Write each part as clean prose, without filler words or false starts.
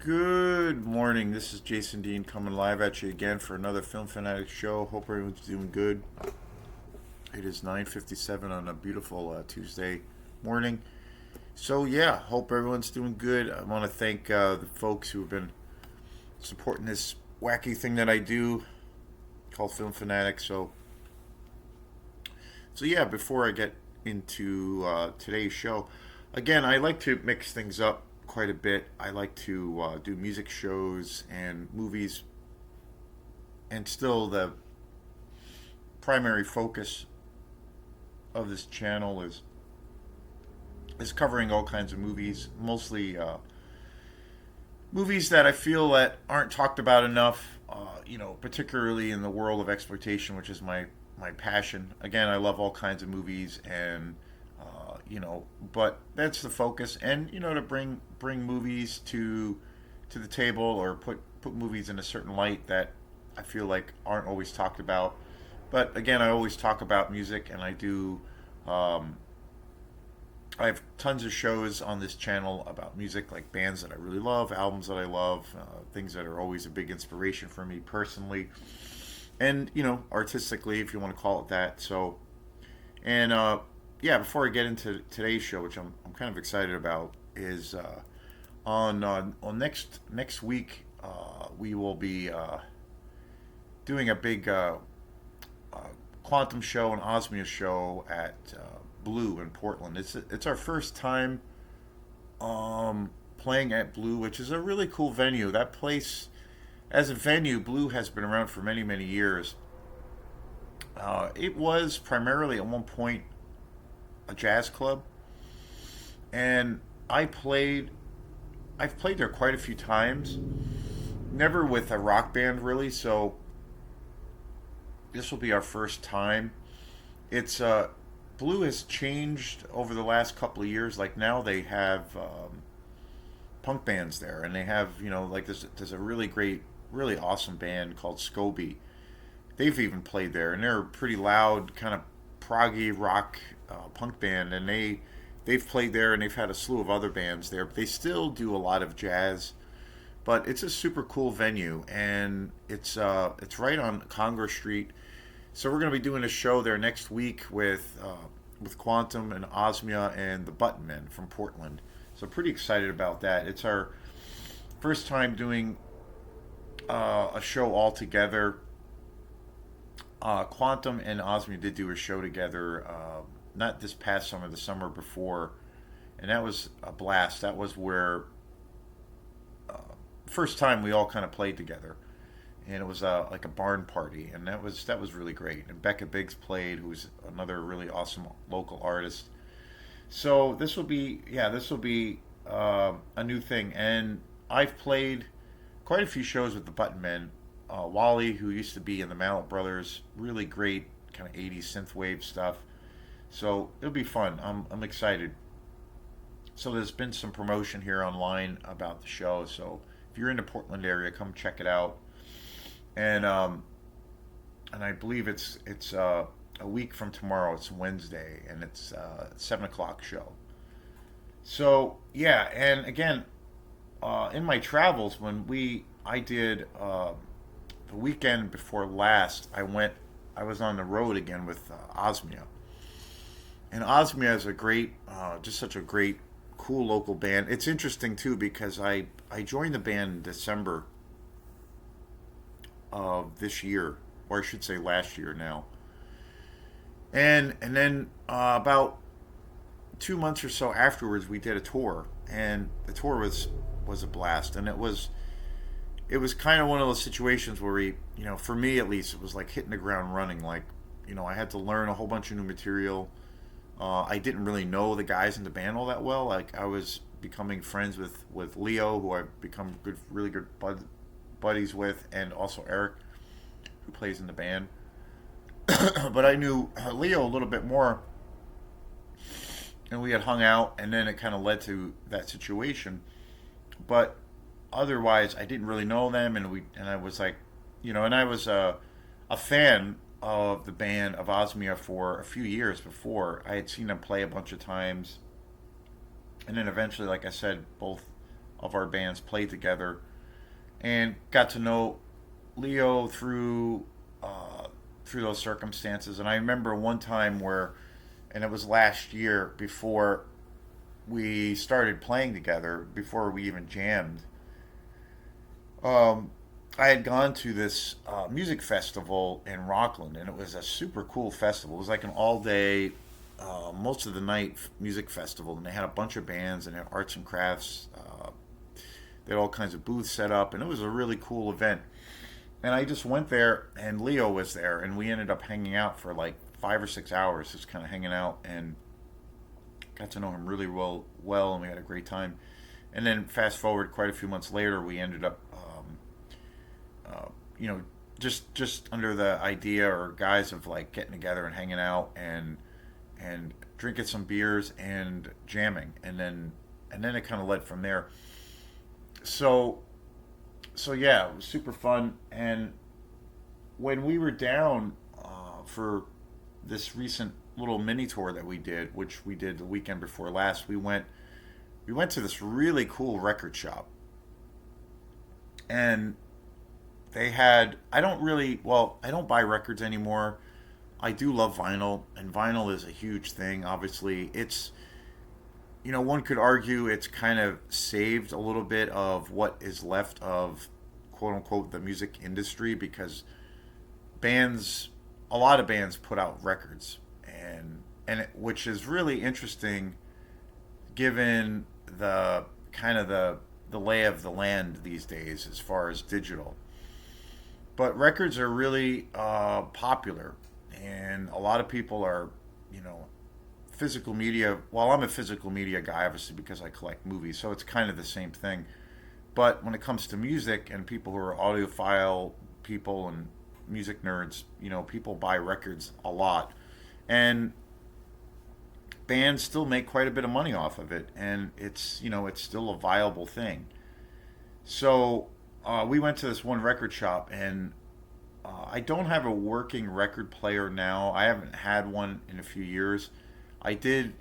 Good morning. This is Jason Dean coming live at you again for another Film Fanatic show. Hope everyone's doing good. It is 9:57 on a beautiful Tuesday morning. So yeah, hope everyone's doing good. I want to thank the folks who have been supporting this wacky thing that I do called Film Fanatic. So yeah, before I get into today's show, again, I like to mix things up quite a bit. I like to do music shows and movies, and still the primary focus of this channel is covering all kinds of movies, mostly movies that I feel that aren't talked about enough. Particularly in the world of exploitation, which is my passion. Again, I love all kinds of movies, and but that's the focus. And to bring movies to the table, or put movies in a certain light that I feel like aren't always talked about. But again, I always talk about music, and I do. I have tons of shows on this channel about music, like bands that I really love, albums that I love, things that are always a big inspiration for me personally, and artistically, if you want to call it that. So, and yeah, before I get into today's show, which I'm kind of excited about, is on next week we will be doing a big uh, Quantum show and Osmia show at Blue in Portland. It's our first time playing at Blue, which is a really cool venue. That place, as a venue, Blue has been around for many many years. It was primarily at one point a jazz club, and I've played there quite a few times. Never with a rock band really, so this will be our first time. It's Blue has changed over the last couple of years. Like now they have punk bands there, and they have like there's a really great, really awesome band called Scoby. They've even played there, and they're a pretty loud kind of proggy rock punk band, and they've played there, and they've had a slew of other bands there. But they still do a lot of jazz. But it's a super cool venue, and it's right on Congress Street. So we're going to be doing a show there next week with Quantum and Osmia and the Button Men from Portland. So pretty excited about that. It's our first time doing a show all together. Quantum and Osmia did do a show together, not this past summer, the summer before, and that was a blast. That was where first time we all kind of played together, and it was like a barn party, and that was really great. And Becca Biggs played, who's another really awesome local artist. So this will be a new thing, and I've played quite a few shows with the Button Men. Wally, who used to be in the Mallet Brothers, really great kind of '80s synthwave stuff. So it'll be fun. I'm excited. So there's been some promotion here online about the show. So if you're in the Portland area, come check it out. And I believe it's a week from tomorrow. It's Wednesday, and it's 7 o'clock show. So yeah, and again, in my travels, I did the weekend before last, I was on the road again with Osmia, and Osmia is a great, just such a great, cool local band. It's interesting too because I joined the band in December of this year, or I should say last year now. And then about 2 months or so afterwards, we did a tour, and the tour was a blast. And it was kind of one of those situations where for me at least, it was like hitting the ground running. Like, I had to learn a whole bunch of new material. I didn't really know the guys in the band all that well. Like, I was becoming friends with Leo, who I've become really good buddies with, and also Eric, who plays in the band. But I knew Leo a little bit more, and we had hung out, and then it kind of led to that situation. But otherwise, I didn't really know them, and I was like, and I was a fan of the band of Osmia for a few years before. I had seen them play a bunch of times, and then eventually, like I said, both of our bands played together, and got to know Leo through those circumstances. And I remember one time where, and it was last year before we started playing together, before we even jammed. Um, I had gone to this music festival in Rockland, and it was a super cool festival. It was like an all day, most of the night music festival, and they had a bunch of bands and had arts and crafts. They had all kinds of booths set up, and it was a really cool event. And I just went there, and Leo was there, and we ended up hanging out for like 5 or 6 hours, just kind of hanging out, and got to know him really well, and we had a great time. And then fast forward quite a few months later, we ended up, uh, you know, just under the idea or guise of like getting together and hanging out and drinking some beers and jamming, and then it kind of led from there. So so yeah, it was super fun. And when we were down for this recent little mini tour that we did, which we did the weekend before last, we went to this really cool record shop, and they had I don't buy records anymore. I do love vinyl, and vinyl is a huge thing. Obviously, one could argue it's kind of saved a little bit of what is left of quote unquote the music industry, because bands a lot of bands put out records, which is really interesting given the kind of the lay of the land these days as far as digital. But records are really popular, and a lot of people are, you know, physical media. Well, I'm a physical media guy, obviously, because I collect movies, so it's kind of the same thing. But when it comes to music and people who are audiophile people and music nerds, people buy records a lot, and bands still make quite a bit of money off of it, and it's still a viable thing. So we went to this one record shop, and I don't have a working record player now. I haven't had one in a few years. I did.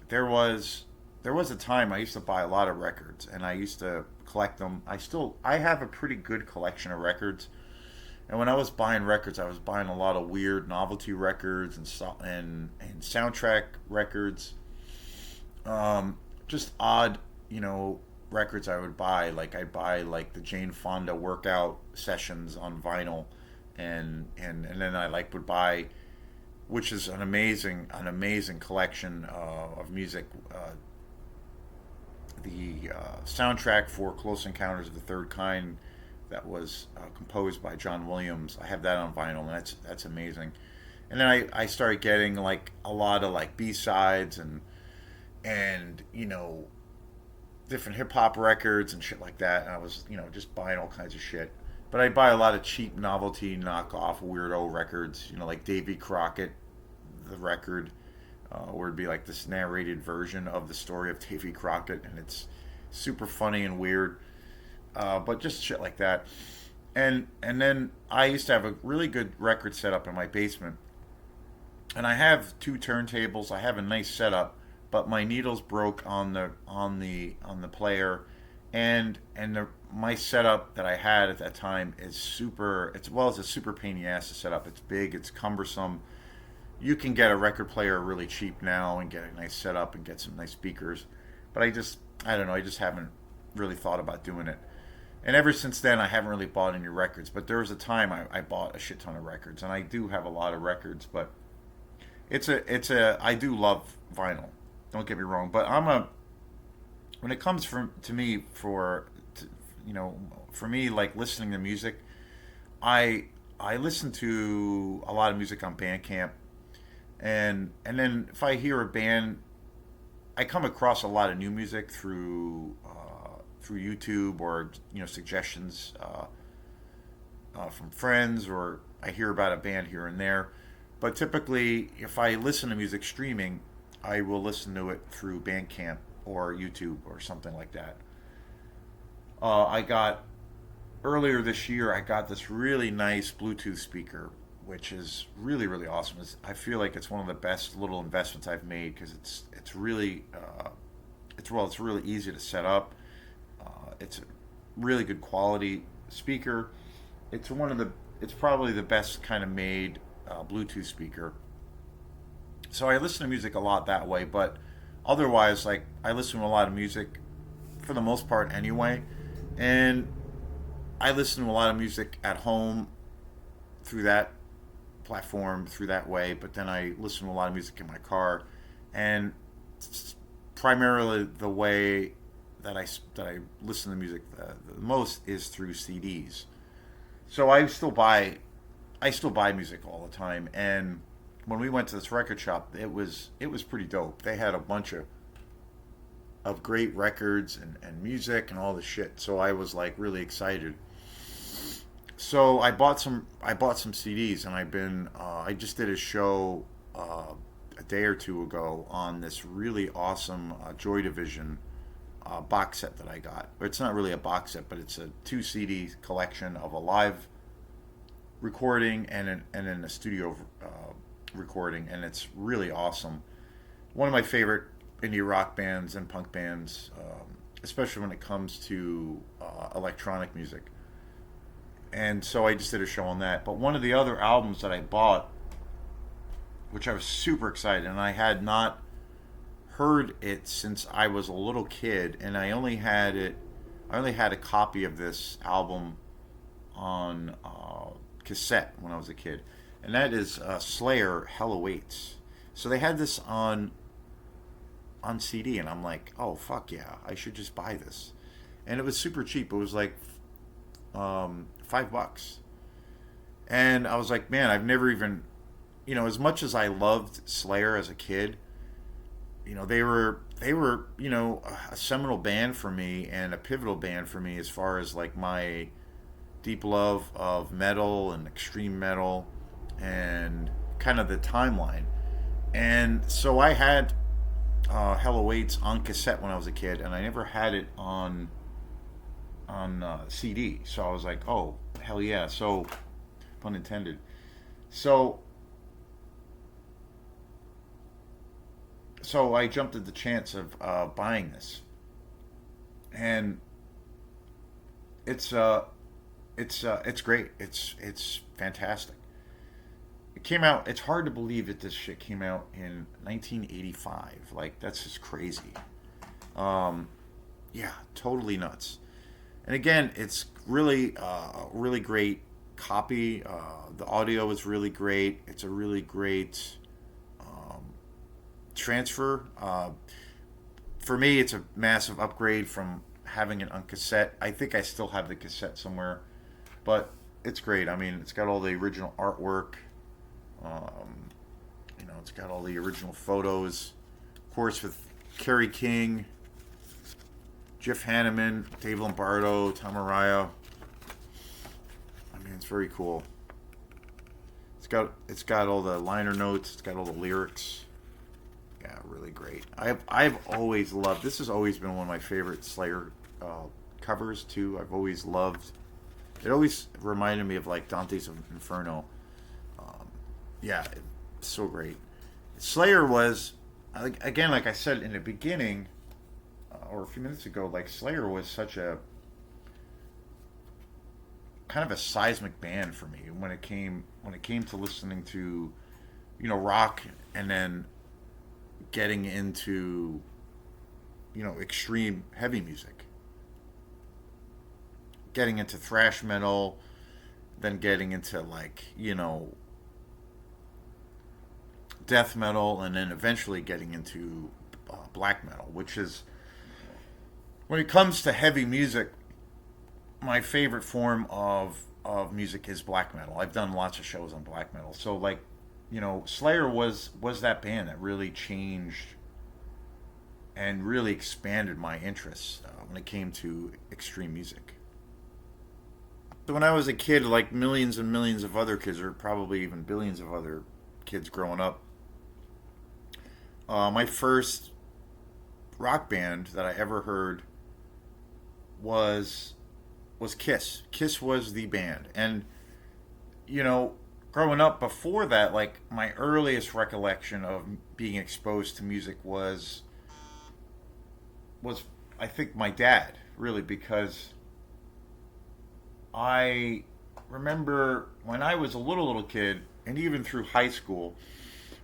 There was a time I used to buy a lot of records, and I used to collect them. I have a pretty good collection of records. And when I was buying records, I was buying a lot of weird novelty records and soundtrack records. Just odd, records I would buy. Like I'd buy like the Jane Fonda workout sessions on vinyl, and then I like would buy, which is an amazing collection of music. The soundtrack for Close Encounters of the Third Kind, that was composed by John Williams. I have that on vinyl, and that's amazing. And then I started getting like a lot of like B sides and different hip hop records and shit like that. And I was just buying all kinds of shit. But I buy a lot of cheap novelty knockoff weirdo records, like Davy Crockett, the record, where it'd be like this narrated version of the story of Davy Crockett, and it's super funny and weird, but just shit like that. And then I used to have a really good record setup in my basement, and I have two turntables. I have a nice setup, but my needles broke on the player, and my setup that I had at that time is super. It's a super pain in the ass to set up. It's big. It's cumbersome. You can get a record player really cheap now and get a nice setup and get some nice speakers, but I don't know. I just haven't really thought about doing it. And ever since then, I haven't really bought any records. But there was a time I bought a shit ton of records, and I do have a lot of records. But I do love vinyl. Don't get me wrong. But when it comes to me for me, like listening to music, I listen to a lot of music on Bandcamp, and then if I hear a band, I come across a lot of new music through YouTube, or suggestions from friends, or I hear about a band here and there. But typically, if I listen to music streaming, I will listen to it through Bandcamp or YouTube or something like that. I got Earlier this year, I got this really nice Bluetooth speaker, which is really really awesome. I feel like it's one of the best little investments I've made, because it's really it's really easy to set up. it's a really good quality speaker. It's one of the it's probably the best kind of made Bluetooth speaker. So I listen to music a lot that way, but otherwise, like I listen to a lot of music for the most part anyway, and I listen to a lot of music at home through that platform, through that way. But then I listen to a lot of music in my car, and primarily the way that I listen to music the most is through CDs. So I still buy music all the time, and when we went to this record shop, it was pretty dope. They had a bunch of great records and music and all this shit. So I was like really excited. So I bought some CDs, and I just did a show a day or two ago on this really awesome Joy Division box set that I got. It's not really a box set, but it's a two CD collection of a live recording and then a studio recording, and it's really awesome. One of my favorite indie rock bands and punk bands, especially when it comes to electronic music. And so I just did a show on that. But one of the other albums that I bought, which I was super excited, and I had not heard it since I was a little kid, and I only had a copy of this album on cassette when I was a kid, and that is Slayer, Hell Awaits. So they had this on CD, and I'm like, oh fuck yeah, I should just buy this. And it was super cheap. It was like $5, and I was like, man, I've never even, as much as I loved Slayer as a kid, they were a seminal band for me and a pivotal band for me as far as like my deep love of metal and extreme metal and kind of the timeline. And so I had Hell Awaits on cassette when I was a kid, and I never had it on CD. So I was like, oh hell yeah! So pun intended. So so I jumped at the chance of buying this, and it's it's great. It's fantastic. It came out. It's hard to believe that this shit came out in 1985. Like that's just crazy. Um, yeah, totally nuts. And again, it's really really great copy. The audio is really great. It's a really great transfer. For me, it's a massive upgrade from having it on cassette. I think I still have the cassette somewhere, but it's great. I mean, it's got all the original artwork. Um, it's got all the original photos, of course, with Kerry King, Jeff Hanneman, Dave Lombardo, Tom Araya. I mean, it's very cool. It's got all the liner notes. It's got all the lyrics. Yeah, really great. I've always loved. This has always been one of my favorite Slayer covers too. I've always loved. It always reminded me of like Dante's Inferno. Um, yeah, it's so great. Slayer was, again, like I said in the beginning, or a few minutes ago, like Slayer was such a kind of a seismic band for me when it came to listening to, rock, and then getting into, extreme heavy music, getting into thrash metal, then getting into like, death metal, and then eventually getting into black metal, which is, when it comes to heavy music, my favorite form of music is black metal. I've done lots of shows on black metal. So like, Slayer was that band that really changed and really expanded my interests when it came to extreme music. So when I was a kid, like millions and millions of other kids, or probably even billions of other kids growing up, my first rock band that I ever heard was Kiss. Kiss was the band, and growing up before that, like my earliest recollection of being exposed to music was I think my dad. really, because I remember when I was a little kid, and even through high school,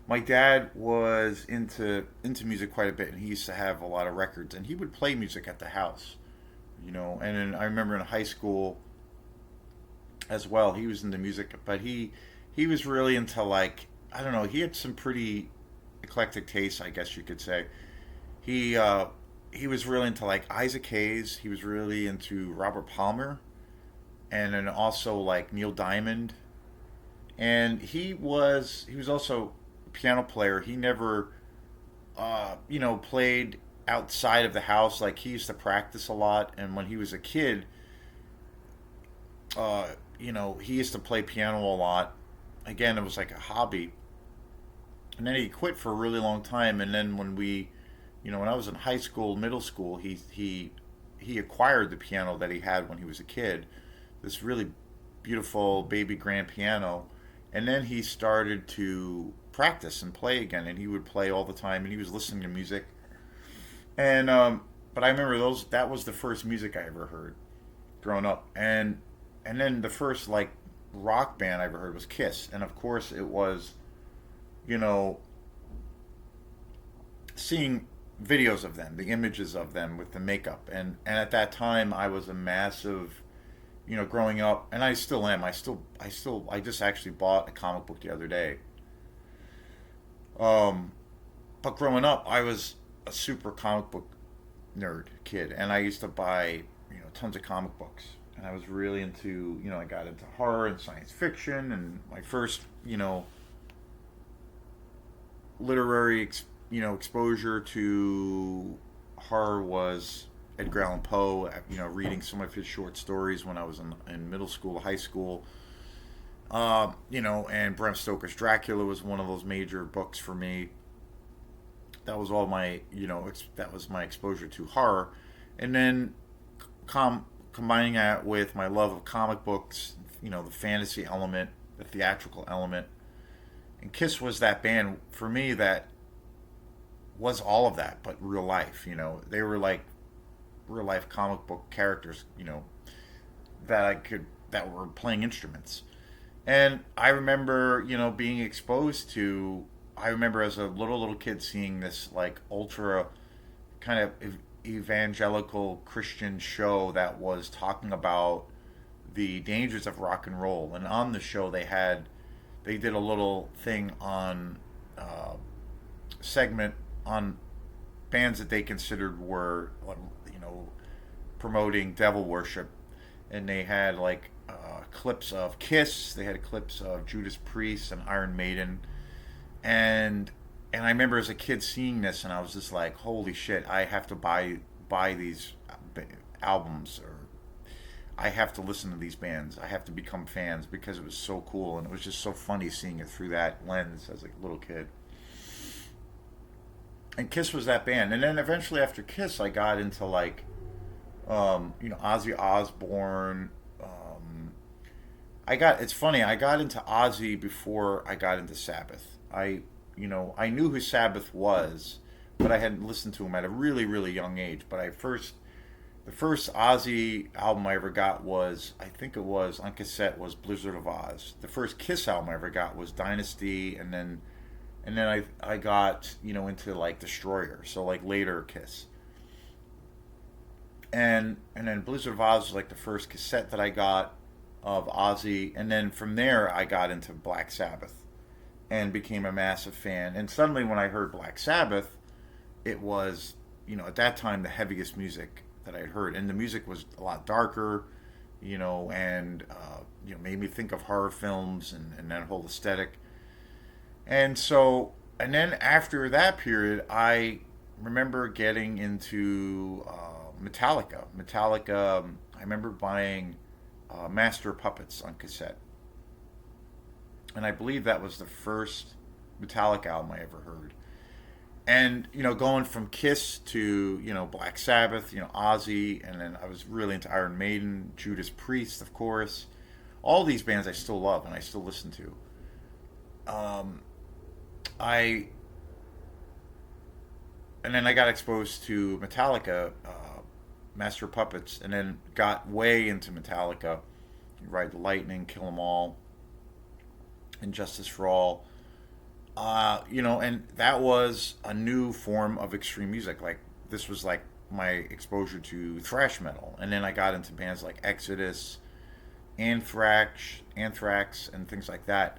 my dad was into music quite a bit, and he used to have a lot of records, and he would play music at the house, you know. And then I remember in high school as well, he was into music, but he was really into, like, I don't know, he had some pretty eclectic tastes, I guess you could say. He uh, he was really into like Isaac Hayes. He was really into Robert Palmer, and then also like Neil Diamond. And he was also a piano player. He never played outside of the house. Like, he used to practice a lot, and when he was a kid, he used to play piano a lot. Again, it was like a hobby. And then he quit for a really long time. And then when I was in high school, middle school, he acquired the piano that he had when he was a kid, this really beautiful baby grand piano. And then he started to practice and play again, and he would play all the time, and he was listening to music. And but I remember those that was the first music I ever heard growing up. And then the first like rock band I ever heard was Kiss, and of course it was, you know, seeing videos of them, the images of them with the makeup. And at that time I was a massive, growing up, and I still am. I just actually bought a comic book the other day. Um, but growing up, I was a super comic book nerd kid, and I used to buy, tons of comic books. And I was really into, I got into horror and science fiction, and my first, literary, exposure to horror was Edgar Allan Poe. Reading some of his short stories when I was in middle school, high school. And Bram Stoker's Dracula was one of those major books for me. That was all my, that was my exposure to horror. And then combining that with my love of comic books, the fantasy element, the theatrical element. And Kiss was that band for me that was all of that, but real life. They were like real life comic book characters, that were playing instruments. And I remember, being exposed to. I remember as a little kid seeing this like ultra kind of evangelical Christian show that was talking about the dangers of rock and roll. And on the show, they did a little thing on segment on bands that they considered were, promoting devil worship. And they had like clips of Kiss, they had clips of Judas Priest and Iron Maiden. And and I remember as a kid seeing this, and I was just like, "Holy shit! I have to buy these albums, or I have to listen to these bands. I have to become fans because it was so cool, and it was just so funny seeing it through that lens as a little kid." And Kiss was that band, and then eventually after Kiss, I got into like, Ozzy Osbourne. It's funny. I got into Ozzy before I got into Sabbath. I knew who Sabbath was, but I hadn't listened to him at a really, really young age. But the first Ozzy album I ever got was, I think it was on cassette, was Blizzard of Oz. The first Kiss album I ever got was Dynasty, and then I got, into like Destroyer, so like later Kiss. And then Blizzard of Oz was like the first cassette that I got of Ozzy, and then from there I got into Black Sabbath and became a massive fan. And suddenly when I heard Black Sabbath, it was, at that time the heaviest music that I had heard, and the music was a lot darker, and made me think of horror films and that whole aesthetic. And then after that period, I remember getting into Metallica. Metallica, I remember buying Master of Puppets on cassette. And I believe that was the first Metallica album I ever heard. And, going from Kiss to, Black Sabbath, Ozzy, and then I was really into Iron Maiden, Judas Priest, of course. All these bands I still love and I still listen to. Um, I and then I got exposed to Metallica Master of Puppets, and then got way into Metallica. Ride the Lightning, Kill 'Em All, and Justice for All. And that was a new form of extreme music. Like this was like my exposure to thrash metal, and then I got into bands like Exodus, Anthrax, and things like that.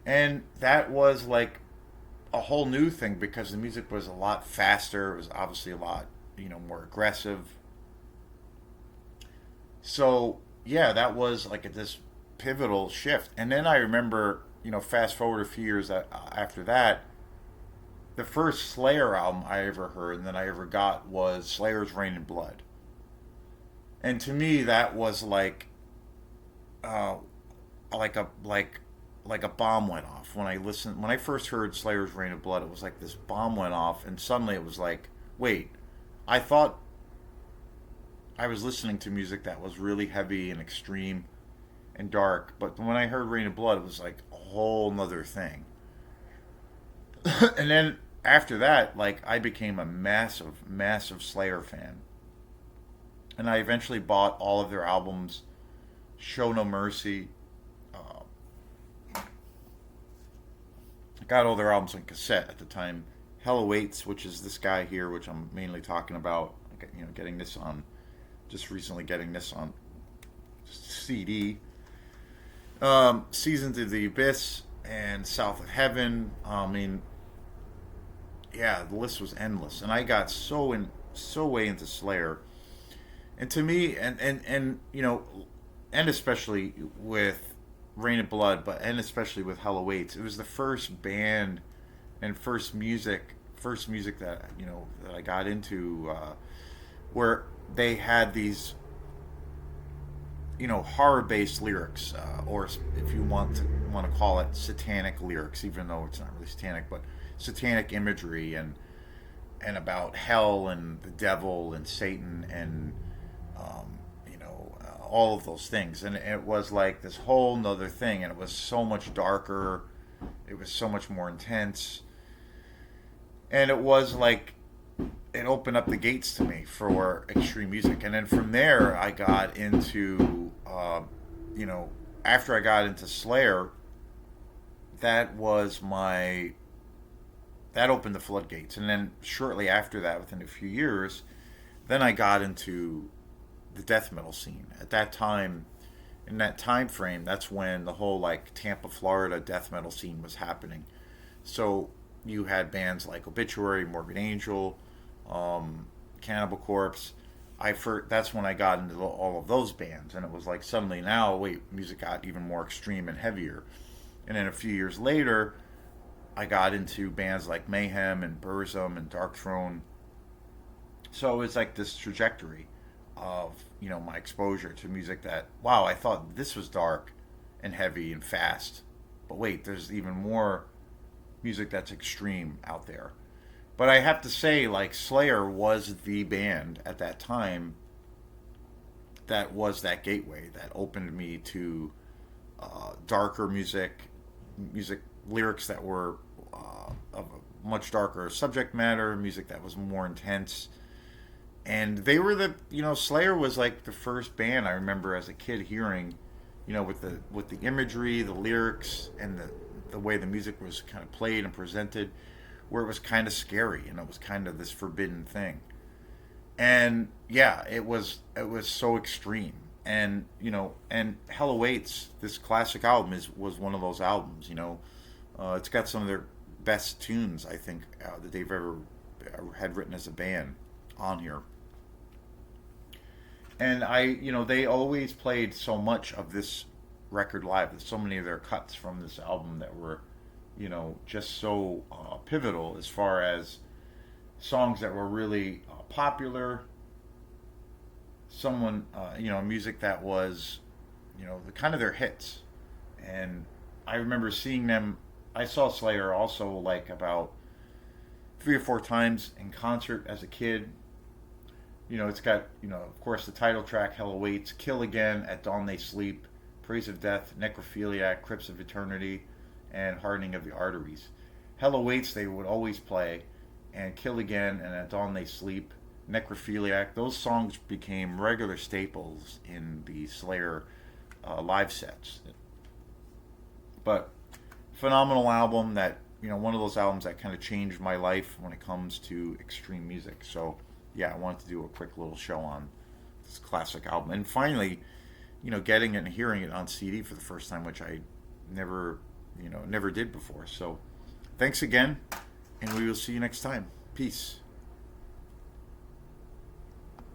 And that was like a whole new thing because the music was a lot faster. It was obviously a lot, more aggressive. So yeah, that was like this pivotal shift. And then I remember, fast forward a few years after that, the first Slayer album I ever heard and that I ever got was Slayer's Rain and Blood. And to me, that was uh, like a like a bomb went off when I listened. When I first heard Slayer's Rain of Blood, it was like this bomb went off, and suddenly it was like, wait, I thought I was listening to music that was really heavy and extreme and dark, but when I heard Rain of Blood, it was like a whole nother thing. And then after that, like I became a massive Slayer fan, and I eventually bought all of their albums. Show No Mercy, uh, got all their albums on cassette at the time. Hell Awaits, which is this guy here, which I'm mainly talking about. Getting this on, just recently getting this on CD. Seasons of the Abyss and South of Heaven. I mean, yeah, the list was endless, and I got so way into Slayer. And to me, and especially with Rain of Blood, and especially with Hell Awaits, it was the first band and first music that that I got into, where they had these horror based lyrics, or if you want to call it satanic lyrics, even though it's not really satanic, but satanic imagery and about hell and the devil and Satan and all of those things. And it was like this whole nother thing, and it was so much darker. It was so much more intense, and it was like it opened up the gates to me for extreme music. And then from there, I got into, after I got into Slayer, that was that opened the floodgates. And then shortly after that, within a few years, then I got into the death metal scene. At that time, in that time frame, that's when the whole like Tampa, Florida death metal scene was happening. So you had bands like Obituary, Morbid Angel, Cannibal Corpse. That's when I got into all of those bands, and it was like suddenly now, wait, music got even more extreme and heavier. And then a few years later, I got into bands like Mayhem and Burzum and Dark Throne. So it was like this trajectory of my exposure to music that, wow, I thought this was dark and heavy and fast, but wait, there's even more music that's extreme out there. But I have to say, like, Slayer was the band at that time that was that gateway that opened me to darker music lyrics that were of a much darker subject matter, music that was more intense. And they were Slayer was like the first band I remember as a kid hearing, with the imagery, the lyrics, and the way the music was kind of played and presented, where it was kind of scary and it was kind of this forbidden thing. And yeah, it was so extreme. And Hell Awaits, this classic album, was one of those albums. It's got some of their best tunes, I think, that they've ever had written as a band on here. And they always played so much of this record live. There's so many of their cuts from this album that were, just so pivotal as far as songs that were really popular. Music that was, the kind of their hits. And I remember seeing them. I saw Slayer also like about 3 or 4 times in concert as a kid. It's got, of course, the title track, Hell Awaits, Kill Again, At Dawn They Sleep, Praise of Death, Necrophiliac, Crypts of Eternity, and Hardening of the Arteries. Hell Awaits they would always play, and Kill Again and At Dawn They Sleep Necrophiliac. Those songs became regular staples in the Slayer live sets. But phenomenal album that, one of those albums that kind of changed my life when it comes to extreme music. So yeah, I wanted to do a quick little show on this classic album. And finally, getting it and hearing it on CD for the first time, which I never, never did before. So thanks again, and we will see you next time. Peace.